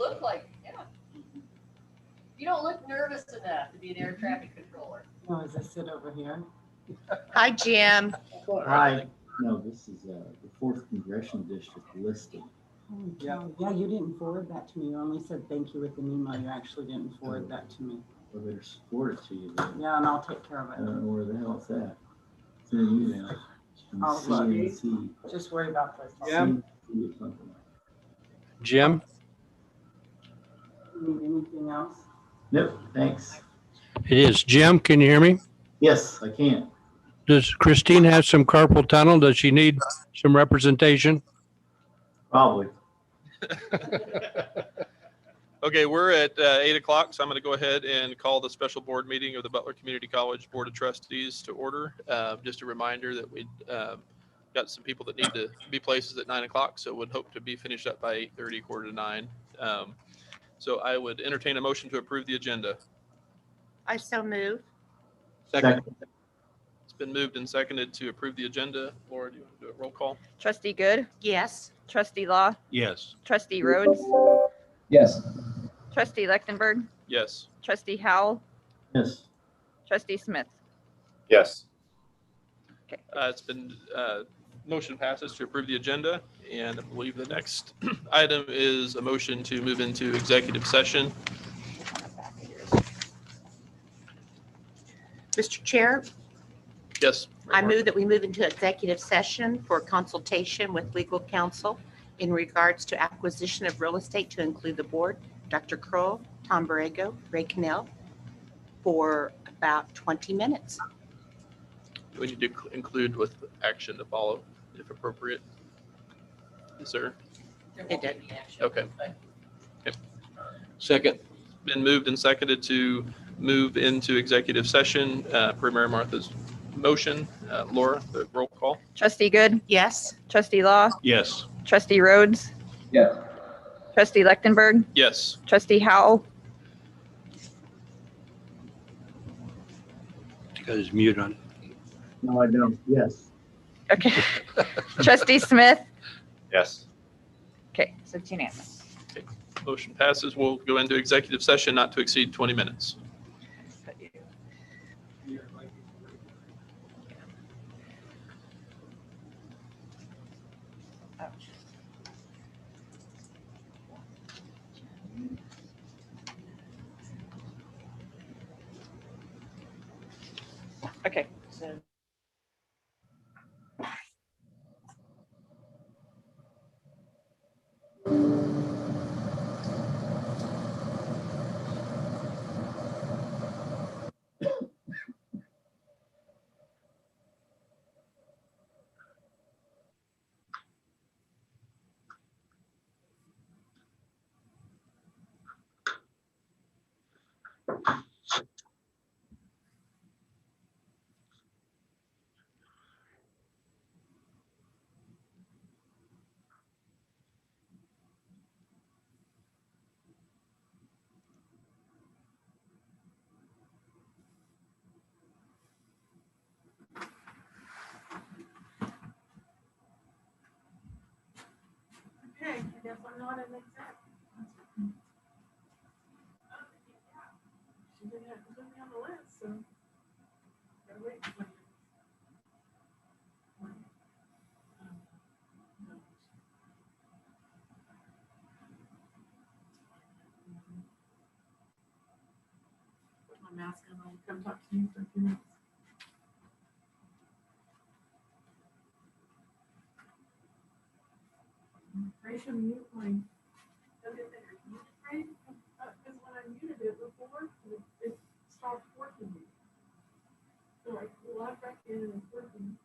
look like, yeah. You don't look nervous enough to be an air traffic controller. No, as I sit over here. Hi, Jim. Hi. No, this is the 4th Congressional District listing. Oh, yeah, you didn't forward that to me. You only said thank you with an email. You actually didn't forward that to me. I better forward it to you then. Yeah, and I'll take care of I it. don't know where the hell it's at. It's in an email. From I'll look. CNC. Just worry about this. Jim? CNC or something like that. Jim? Need anything else? Nope, thanks. It is. Jim, can you hear me? Yes, I can. Does Christine have some carpal tunnel? Does she need some representation? Probably. Okay, we're at 8 o'clock, so I'm going to go ahead and call the special board meeting of the Butler Community College Board of Trustees to order. Just a reminder that we got some people that need to be places at 9 o'clock, so would hope to be finished up by 8:30, 8:45. So I would entertain a motion to approve the agenda. I so move. Second. It's been moved and seconded to approve the agenda. Laura, do you want to do a roll call? Trustee Good, Yes. Trustee Law, Yes. Trustee Rhodes, Yes. Trustee Lechtenberg, Yes. Trustee Howell, Yes. Trustee Smith. Yes. It's been, motion passes to approve the agenda, and I believe the next item is a motion to move into executive session. Mr. Chair, Yes. I move that we move into executive session for consultation with legal counsel in regards to acquisition of real estate to include the board, Dr. Kroll, Tom Borrego, Ray Cannell, for about 20 minutes. We need to include with action to follow, if appropriate. Is there? It did. Okay. Second. Been moved and seconded to move into executive session, per Mary Martha's motion. Laura, the roll call. Trustee Good, Yes. Trustee Law, Yes. Trustee Rhodes, Yes. Trustee Lechtenberg, Yes. Trustee Howell, You got his mute on. No, I don't. Yes. okay. Trustee Smith. Yes. Okay, so it's unanimous. Motion passes. We'll go into executive session not to exceed 20 minutes. Okay, so. Okay, I guess I'm not an exec. She didn't have to put me on the list, so. Gotta wait. Put my mask on, I'll come talk to you for a few minutes. I'm afraid to mute my. Because when I muted it before, it stopped working. So I logged back in and it's working.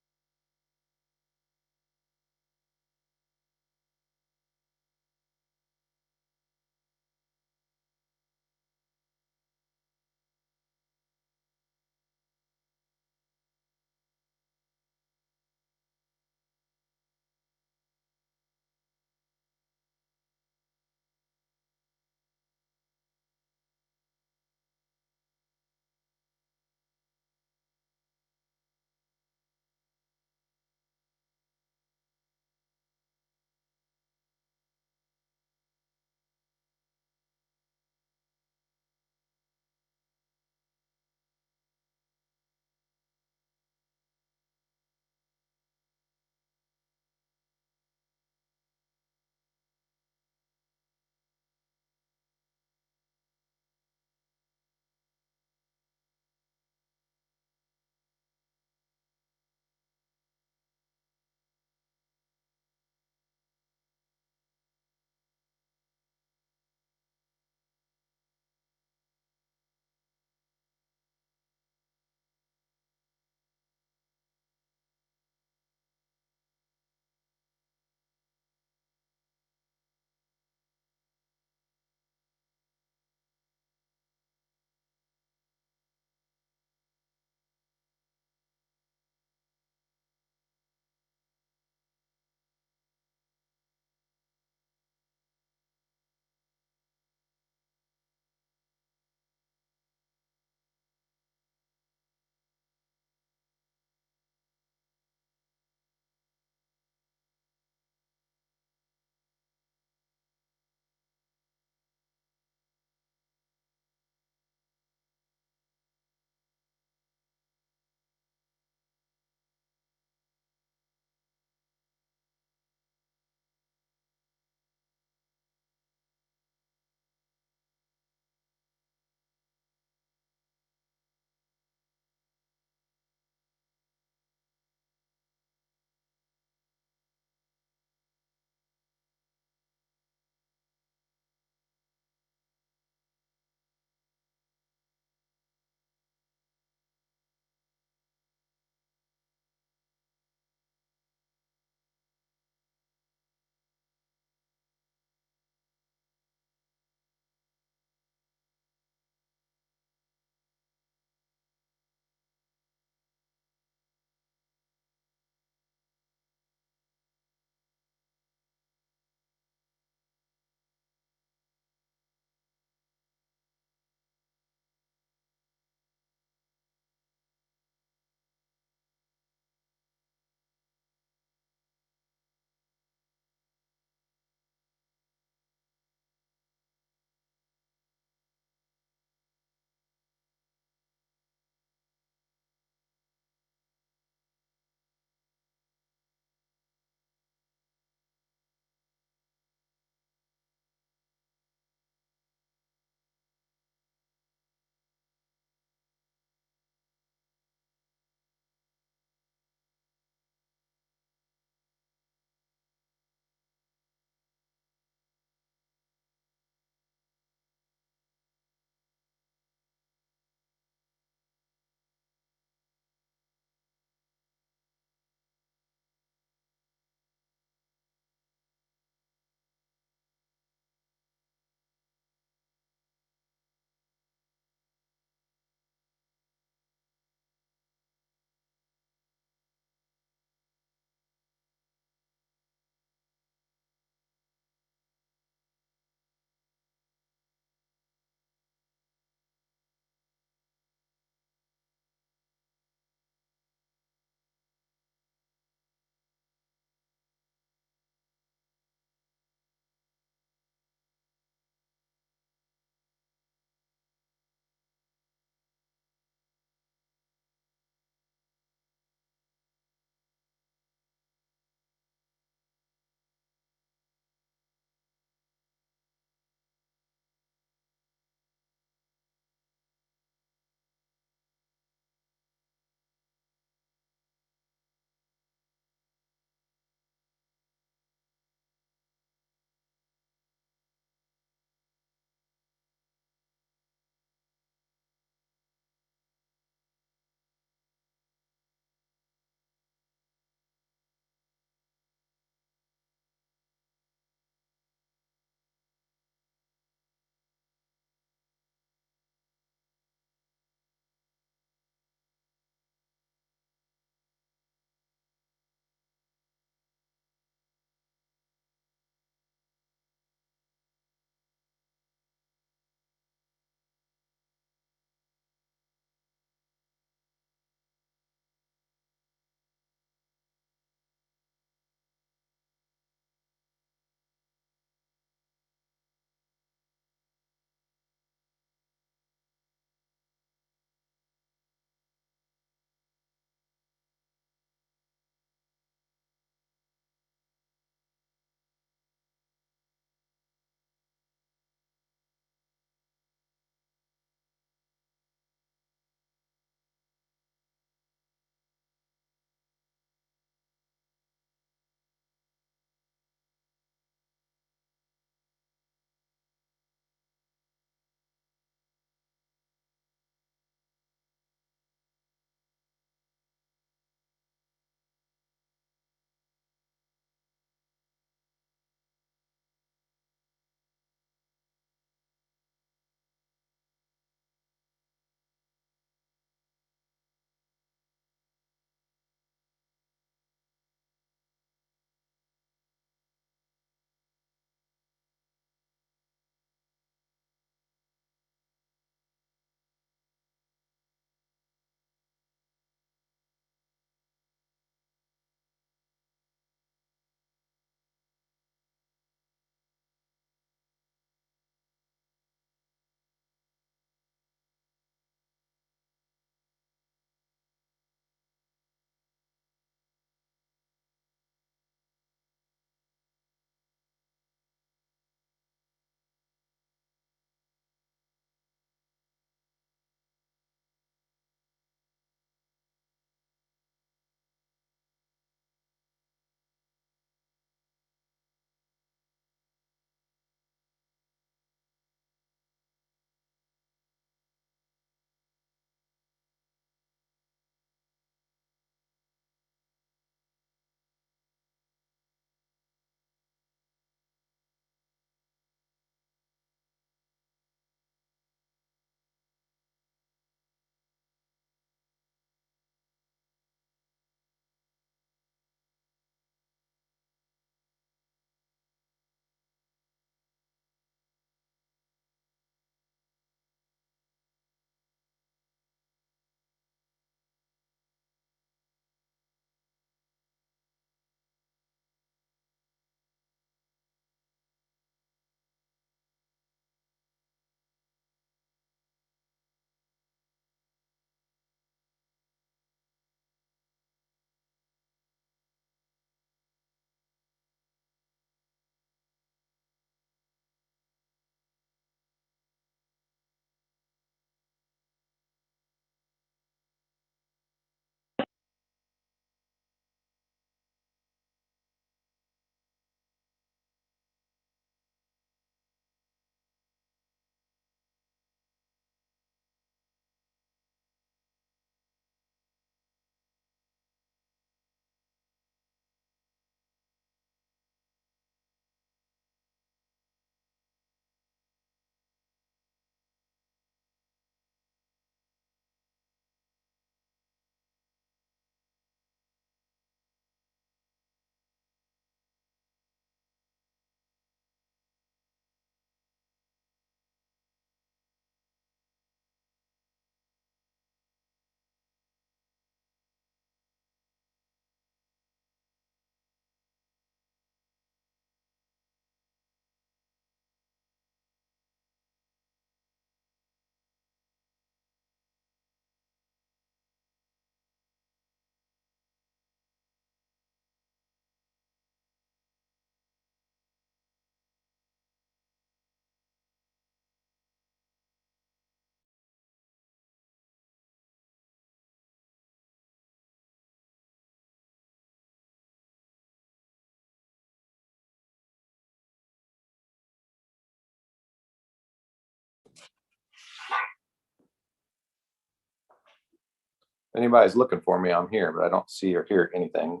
anybody's looking for me, I'm here, but I don't see or hear anything.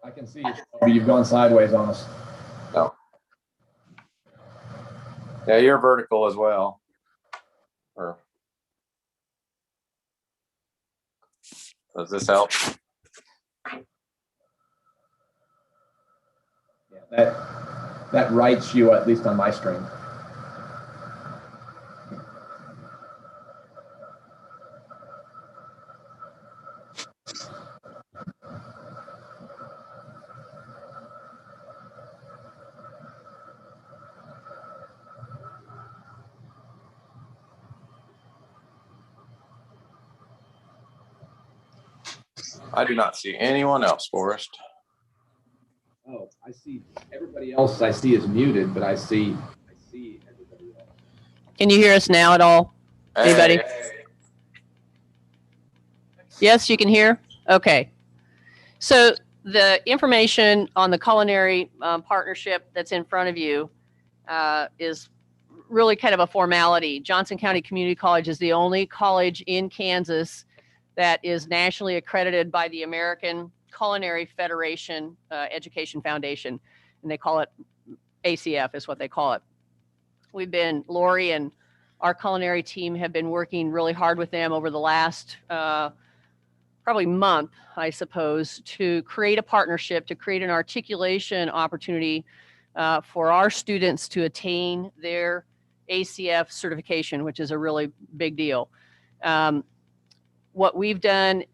I can see you, but you've gone sideways on us. No. Yeah, you're vertical as well. Or does this help? Yeah, that writes you, at least on my screen. I do not see anyone else, Forrest. Oh, I see everybody else I see is muted, but I see everybody else. Can you hear us now at all? Anybody? Hey. Yes, you can hear? Okay. So the information on the culinary partnership that's in front of you is really kind of a formality. Johnson County Community College is the only college in Kansas that is nationally accredited by the American Culinary Federation Education Foundation, and they call it ACF is what they call it. Lori and our culinary team have been working really hard with them over the last probably month, I suppose, to create a partnership, to create an articulation opportunity for our students to attain their ACF certification, which is a really big deal. What we've done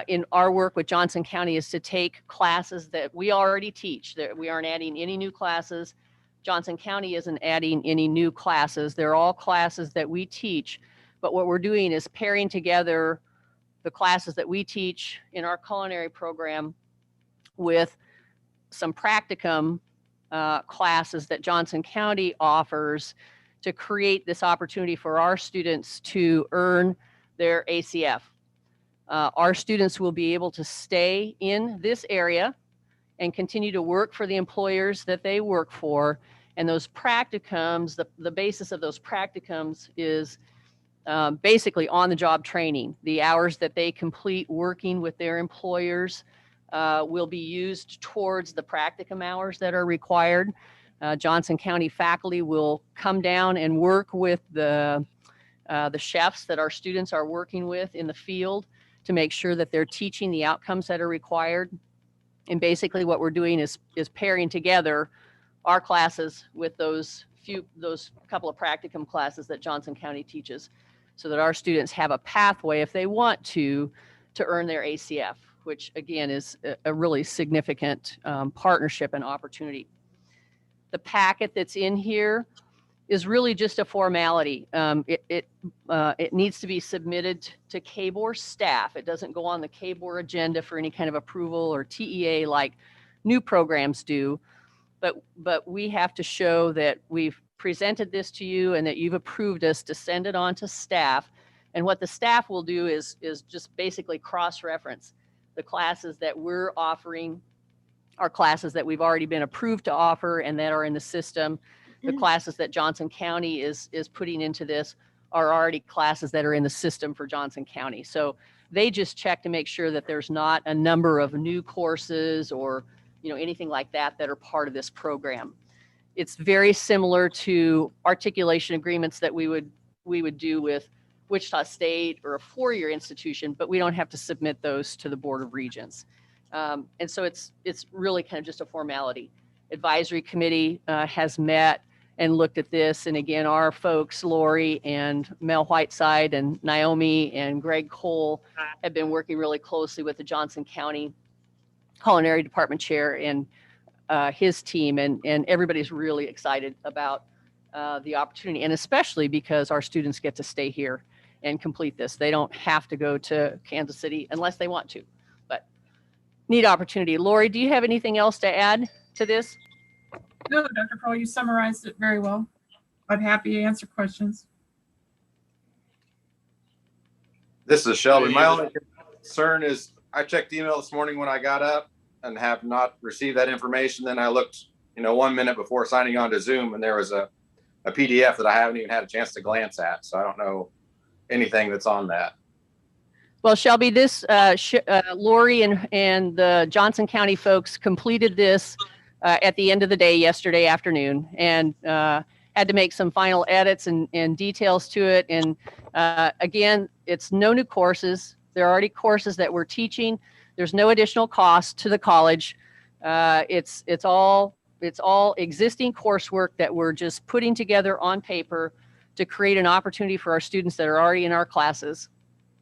in our work with Johnson County is to take classes that we already teach. That we aren't adding any new classes. Johnson County isn't adding any new classes. They're all classes that we teach. But what we're doing is pairing together the classes that we teach in our culinary program with some practicum classes that Johnson County offers to create this opportunity for our students to earn their ACF. Our students will be able to stay in this area and continue to work for the employers that they work for. And those practicums, the basis of those practicums is basically on-the-job training. The hours that they complete working with their employers will be used towards the practicum hours that are required. Johnson County faculty will come down and work with the chefs that our students are working with in the field to make sure that they're teaching the outcomes that are required. And basically what we're doing is pairing together our classes with those couple of practicum classes that Johnson County teaches, so that our students have a pathway, if they want to earn their ACF, which again is a really significant partnership and opportunity. The packet that's in here is really just a formality. It needs to be submitted to KBOR staff. It doesn't go on the KBOR agenda for any kind of approval or TEA like new programs do. But we have to show that we've presented this to you and that you've approved us to send it on to staff. And what the staff will do is just basically cross-reference the classes that we're offering, are classes that we've already been approved to offer and that are in the system. The classes that Johnson County is putting into this are already classes that are in the system for Johnson County. So they just check to make sure that there's not a number of new courses or anything like that that are part of this program. It's very similar to articulation agreements that we would do with Wichita State or a four-year institution, but we don't have to submit those to the Board of Regents. And so it's really kind of just a formality. Advisory committee has met and looked at this. And again, our folks, Lori and Mel Whiteside and Naomi and Greg Cole have been working really closely with the Johnson County Culinary Department Chair and his team. And everybody's really excited about the opportunity, and especially because our students get to stay here and complete this. They don't have to go to Kansas City unless they want to, but neat opportunity. Lori, do you have anything else to add to this? No, Dr. Kroll, you summarized it very well. I'm happy to answer questions. This is Shelby. My only concern is I checked email this morning when I got up, and have not received that information. Then I looked, 1 minute before signing on to Zoom, and there was a PDF that I haven't even had a chance to glance at. So I don't know anything that's on that. Well, Shelby, this, Lori and the Johnson County folks completed this at the end of the day yesterday afternoon, and had to make some final edits and details to it. And again, it's no new courses. There are already courses that we're teaching. There's no additional cost to the college. It's all existing coursework that we're just putting together on paper to create an opportunity for our students that are already in our classes.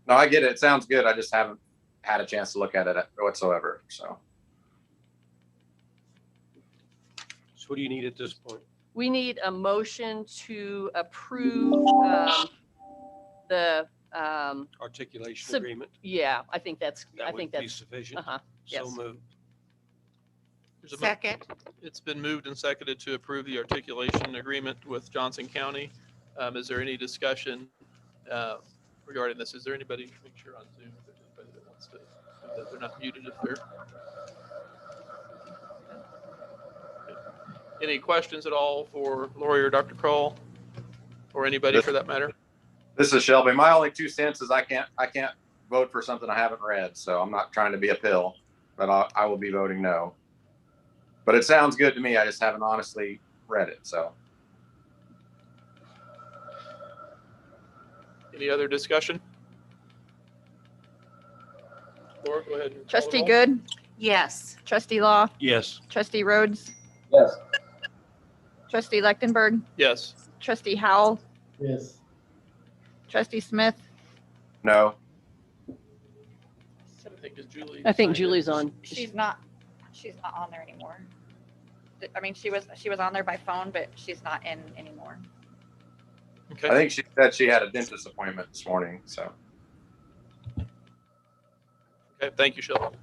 No, I get it. It sounds good. I just haven't had a chance to look at it whatsoever. So what do you need at this point? We need a motion to approve the, Articulation Sub- agreement? yeah, I think that's Sufficient? uh-huh, So yes. moved. There's a mo- Second. It's been moved and seconded to approve the articulation agreement with Johnson County. Is there any discussion regarding this? Is there anybody, make sure on Zoom, if there's anybody that wants to, that they're not muted if they're. Any questions at all for Lori or Dr. Kroll, or anybody for that matter? this is Shelby. My only 2 cents is I can't vote for something I haven't read. So I'm not trying to be a pill, but I will be voting no. But it sounds good to me. I just haven't honestly read it. So Any other discussion? Laura, go ahead. and call the Trustee roll. Good, Yes. Trustee Law, Yes. Trustee Rhodes, Yes. Trustee Lechtenberg, Yes. Trustee Howell, Yes. Trustee Smith, no. I think it's Julie. I think signed it. Julie's on. she's not on there anymore. I mean, she was on there by phone, but she's not in anymore. I Okay. think she said she had a dentist appointment this morning. So Okay. Thank you, Shelby.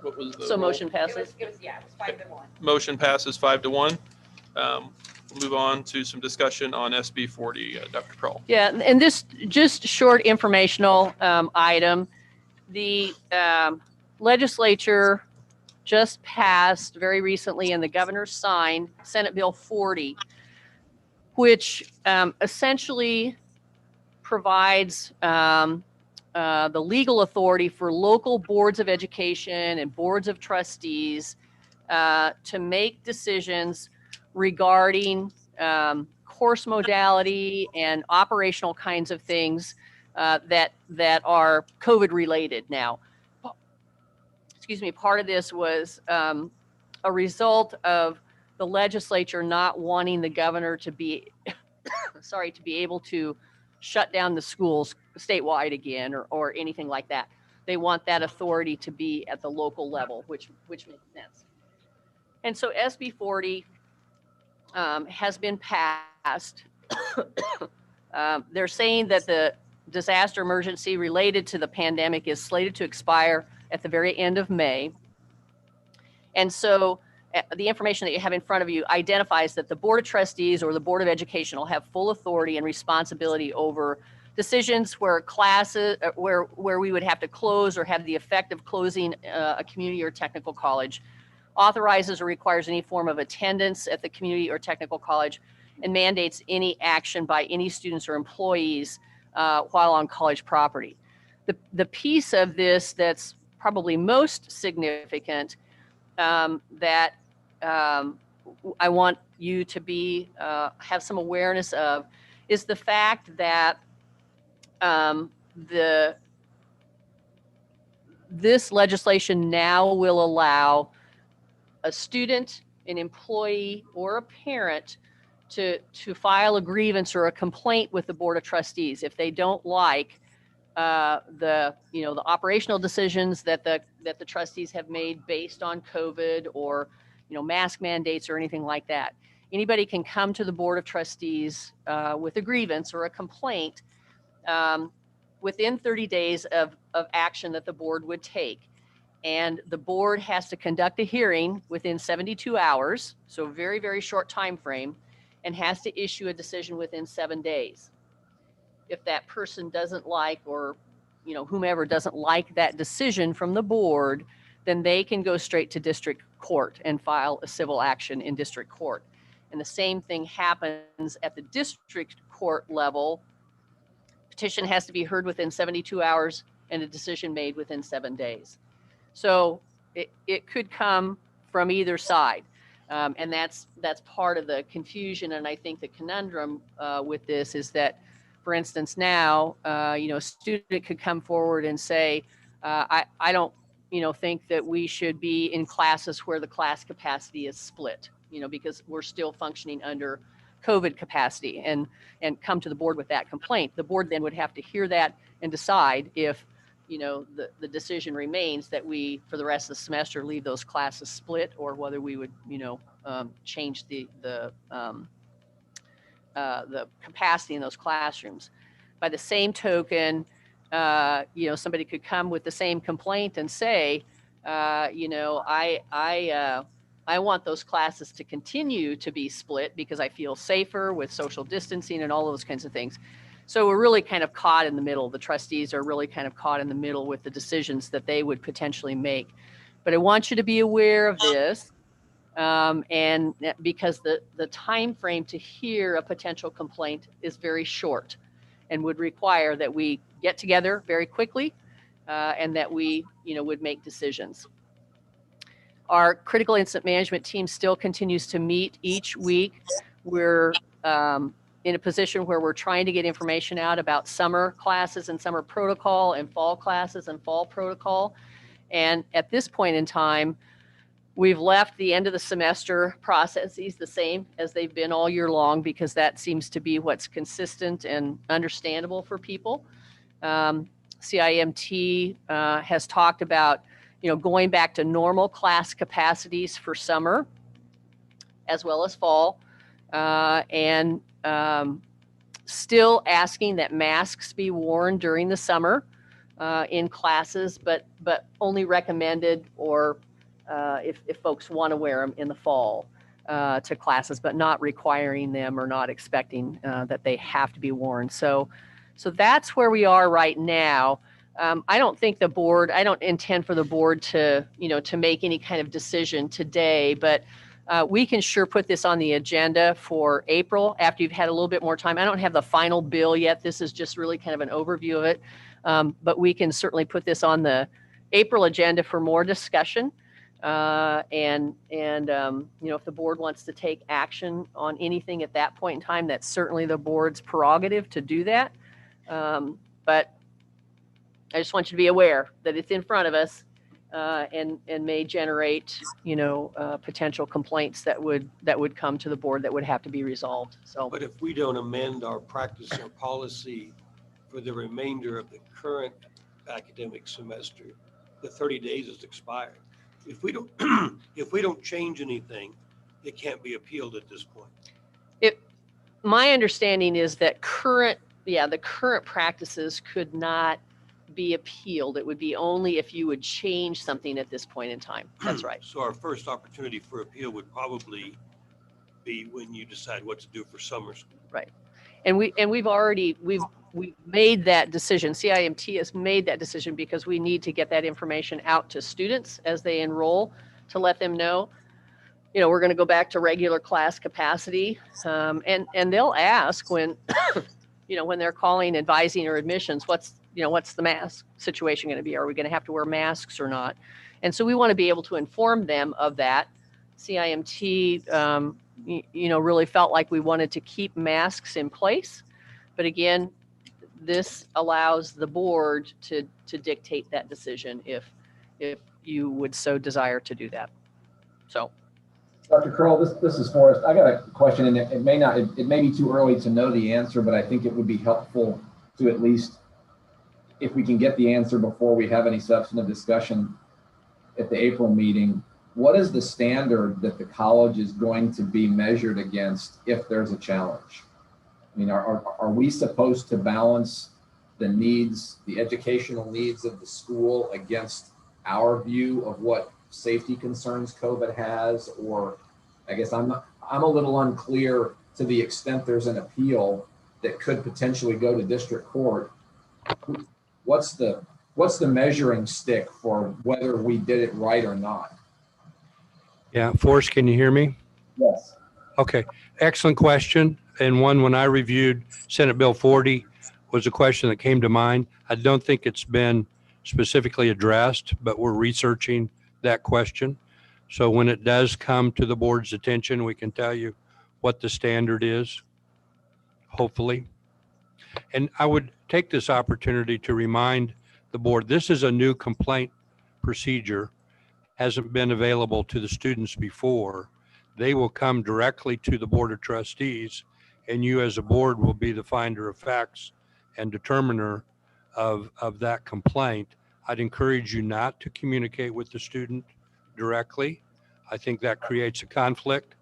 What was the So roll? motion passes. It was 5-1. Motion passes 5-1. We'll move on to some discussion on SB 40. Dr. Kroll. Yeah, and this just short informational item. The legislature just passed very recently, and the governor signed Senate Bill 40, which essentially provides the legal authority for local boards of education and boards of trustees to make decisions regarding course modality and operational kinds of things that are COVID related now. Excuse me, part of this was a result of the legislature not wanting the governor to be, to be able to shut down the schools statewide again or anything like that. They want that authority to be at the local level, which makes sense. And so SB 40 has been passed. They're saying that the disaster emergency related to the pandemic is slated to expire at the very end of May. And so the information that you have in front of you identifies that the Board of Trustees or the Board of Education will have full authority and responsibility over decisions where classes, where we would have to close or have the effect of closing a community or technical college, authorizes or requires any form of attendance at the community or technical college, and mandates any action by any students or employees while on college property. The piece of this that's probably most significant that I want you to be have some awareness of is the fact that this legislation now will allow a student, an employee, or a parent to file a grievance or a complaint with the Board of Trustees if they don't like the operational decisions that the trustees have made based on COVID or mask mandates or anything like that. Anybody can come to the Board of Trustees with a grievance or a complaint within 30 days of action that the board would take. And the board has to conduct a hearing within 72 hours, so a very, very short time frame, and has to issue a decision within 7 days. If that person doesn't like or whomever doesn't like that decision from the board, then they can go straight to district court and file a civil action in district court. And the same thing happens at the district court level. Petition has to be heard within 72 hours and a decision made within 7 days. So it could come from either side. And that's part of the confusion. And I think the conundrum with this is that, for instance, now, a student could come forward and say, I don't, think that we should be in classes where the class capacity is split, because we're still functioning under COVID capacity, and come to the board with that complaint. The board then would have to hear that and decide if, the decision remains that we, for the rest of the semester, leave those classes split, or whether we would, change the capacity in those classrooms. By the same token, somebody could come with the same complaint and say, I want those classes to continue to be split because I feel safer with social distancing and all those kinds of things. So we're really kind of caught in the middle. The trustees are really kind of caught in the middle with the decisions that they would potentially make. But I want you to be aware of this. And because the time frame to hear a potential complaint is very short and would require that we get together very quickly and that we, would make decisions. Our critical incident management team still continues to meet each week. We're in a position where we're trying to get information out about summer classes and summer protocol and fall classes and fall protocol. And at this point in time, we've left the end of the semester processes the same as they've been all year long, because that seems to be what's consistent and understandable for people. CIMT has talked about, going back to normal class capacities for summer as well as fall, and still asking that masks be worn during the summer in classes, but only recommended or if folks want to wear them in the fall to classes, but not requiring them or not expecting that they have to be worn. So that's where we are right now. I don't intend for the board to, to make any kind of decision today, but we can sure put this on the agenda for April after you've had a little bit more time. I don't have the final bill yet. This is just really kind of an overview of it. But we can certainly put this on the April agenda for more discussion. And if the board wants to take action on anything at that point in time, that's certainly the board's prerogative to do that. But I just want you to be aware that it's in front of us and may generate, potential complaints that would come to the board that would have to be resolved. So, but if we don't amend our practice or policy for the remainder of the current academic semester, the 30 days is expired. If we don't change anything, it can't be appealed at this point. My understanding is that the current practices could not be appealed. It would be only if you would change something at this point in time. That's right. So our first opportunity for appeal would probably be when you decide what to do for summer school. Right. And we've made that decision. CIMT has made that decision because we need to get that information out to students as they enroll to let them know, we're going to go back to regular class capacity. And they'll ask when, when they're calling, advising, or admissions, what's the mask situation going to be? Are we going to have to wear masks or not? And so we want to be able to inform them of that. CIMT, really felt like we wanted to keep masks in place. But again, this allows the board to dictate that decision if you would so desire to do that. So, Dr. Kroll, this is Forrest. I got a question, and it may be too early to know the answer, but I think it would be helpful to at least, if we can get the answer before we have any substantive discussion at the April meeting. What is the standard that the college is going to be measured against if there's a challenge? I mean, are we supposed to balance the needs, the educational needs of the school against our view of what safety concerns COVID has? Or I guess I'm a little unclear to the extent there's an appeal that could potentially go to district court. what's the measuring stick for whether we did it right or not? Yeah, Forrest, can you hear me? Yes. Okay, excellent question. And one, when I reviewed Senate Bill 40, was a question that came to mind. I don't think it's been specifically addressed, but we're researching that question. So when it does come to the board's attention, we can tell you what the standard is, hopefully. And I would take this opportunity to remind the board, this is a new complaint procedure, hasn't been available to the students before. They will come directly to the Board of Trustees, and you as a board will be the finder of facts and determiner of that complaint. I'd encourage you not to communicate with the student directly. I think that creates a conflict,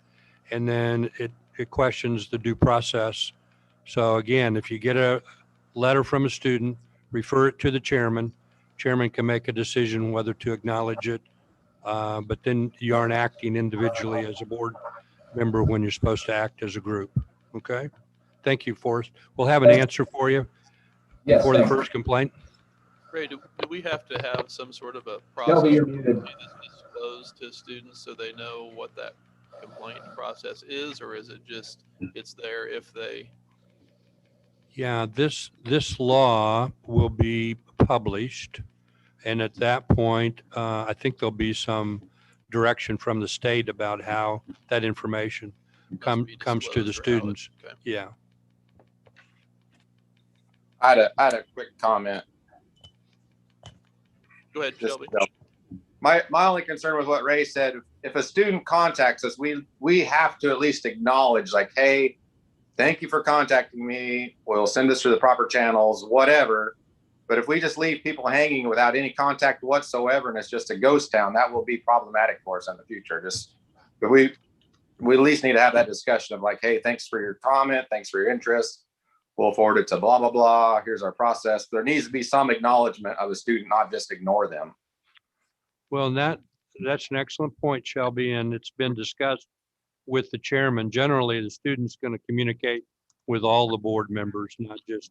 and then it questions the due process. So again, if you get a letter from a student, refer it to the chairman. Chairman can make a decision whether to acknowledge it, but then you aren't acting individually as a board member when you're supposed to act as a group. Okay? Thank you, Forrest. We'll have an answer for you Yes, for the thanks. first complaint. Ray, do we have to have some sort of a Shelby, process you're muted. disclosed to students so they know what that complaint process is, or is it just, it's there if they? Yeah, this law will be published, and at that point, I think there'll be some direction from the state about how that information comes to the disclosed or how it- students. okay. Yeah. I had a quick comment. Go ahead, Just, Shelby. my only concern with what Ray said, if a student contacts us, we have to at least acknowledge, like, hey, thank you for contacting me. We'll send this through the proper channels, whatever. But if we just leave people hanging without any contact whatsoever, and it's just a ghost town, that will be problematic for us in the future. But we at least need to have that discussion of like, hey, thanks for your comment. Thanks for your interest. We'll forward it to blah, blah, blah. Here's our process. There needs to be some acknowledgement of the student, not just ignore them. Well, and that's an excellent point, Shelby, and it's been discussed with the chairman. Generally, the student's going to communicate with all the board members, not just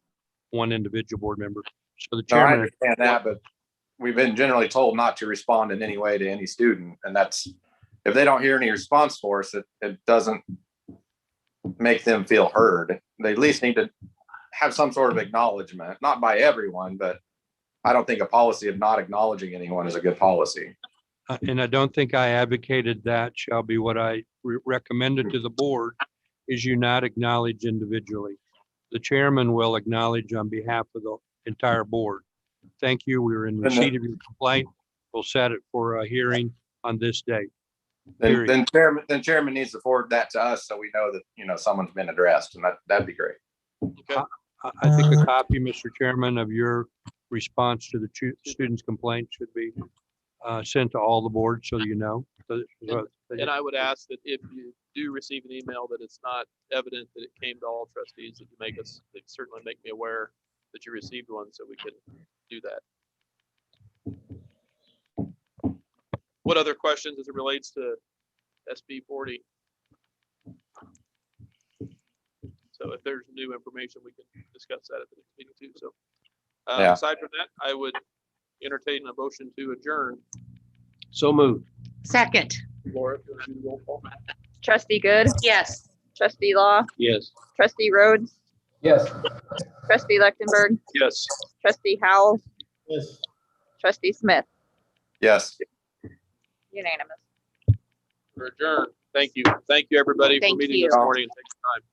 one individual board member. So the No, I chairman. understand that, but we've been generally told not to respond in any way to any student. And that's, if they don't hear any response for us, it doesn't make them feel heard. They at least need to have some sort of acknowledgement, not by everyone, but I don't think a policy of not acknowledging anyone is a good policy. And I don't think I advocated that, Shelby. What I recommended to the board is you not acknowledge individually. The chairman will acknowledge on behalf of the entire board. Thank you. We were in receipt of your complaint. We'll set it for a hearing on this date. Then chairman needs to forward that to us so we know that, someone's been addressed, and that'd be great. Okay. I think a copy, Mr. Chairman, of your response to the student's complaint should be sent to all the boards so you know. And I would ask that if you do receive an email that it's not evident that it came to all trustees, that you certainly make me aware that you received one so we can do that. What other questions as it relates to SB 40? So if there's new information, we can discuss that at the next meeting too. So Yeah. aside from that, I would entertain a motion to adjourn. So moved. Second. Laura, if you want to do the roll call. Trustee Good, Yes. trustee Law, Yes. trustee Rhodes, Yes. trustee Lechtenberg, Yes. trustee Howell, Yes. trustee Smith, Yes. unanimous. We're adjourned. Thank you. Thank you, everybody, for Thank meeting you. this morning and taking time.